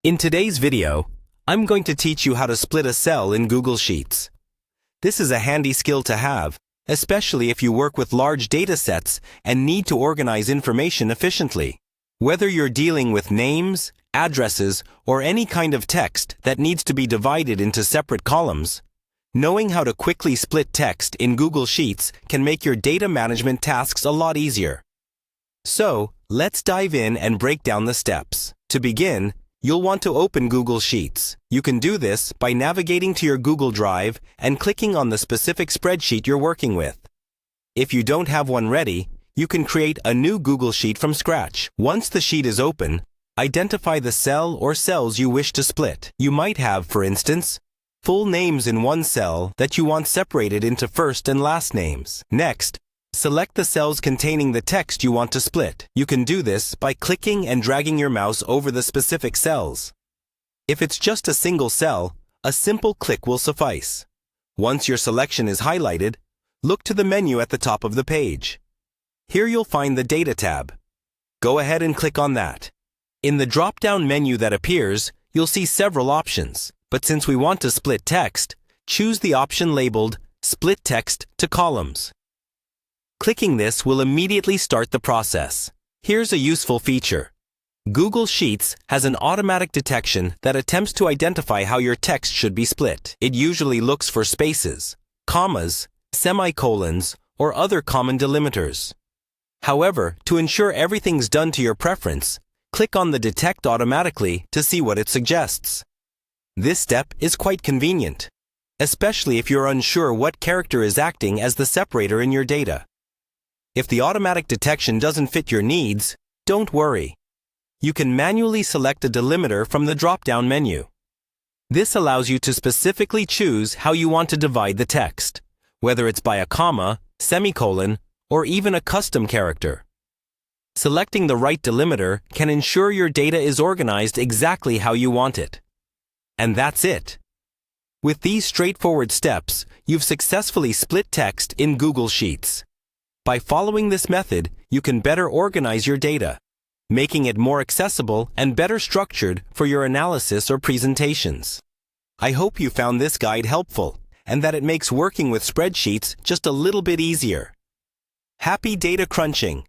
In today's video, I'm going to teach you how to split a cell in Google Sheets. This is a handy skill to have, especially if you work with large data sets and need to organize information efficiently. Whether you're dealing with names, addresses, or any kind of text that needs to be divided into separate columns, knowing how to quickly split text in Google Sheets can make your data management tasks a lot easier. So, let's dive in and break down the steps. To begin, you'll want to open Google Sheets. You can do this by navigating to your Google Drive and clicking on the specific spreadsheet you're working with. If you don't have one ready, you can create a new Google Sheet from scratch. Once the sheet is open, identify the cell or cells you wish to split. You might have, for instance, full names in one cell that you want separated into first and last names. Next, select the cells containing the text you want to split. You can do this by clicking and dragging your mouse over the specific cells. If it's just a single cell, a simple click will suffice. Once your selection is highlighted, look to the menu at the top of the page. Here you'll find the Data tab. Go ahead and click on that. In the drop-down menu that appears, you'll see several options, but since we want to split text, choose the option labeled Split Text to Columns. Clicking this will immediately start the process. Here's a useful feature. Google Sheets has an automatic detection that attempts to identify how your text should be split. It usually looks for spaces, commas, semicolons, or other common delimiters. However, to ensure everything's done to your preference, click on the Detect Automatically to see what it suggests. This step is quite convenient, especially if you're unsure what character is acting as the separator in your data. If the automatic detection doesn't fit your needs, don't worry. You can manually select a delimiter from the drop-down menu. This allows you to specifically choose how you want to divide the text, whether it's by a comma, semicolon, or even a custom character. Selecting the right delimiter can ensure your data is organized exactly how you want it. And that's it. With these straightforward steps, you've successfully split text in Google Sheets. By following this method, you can better organize your data, making it more accessible and better structured for your analysis or presentations. I hope you found this guide helpful and that it makes working with spreadsheets just a little bit easier. Happy data crunching!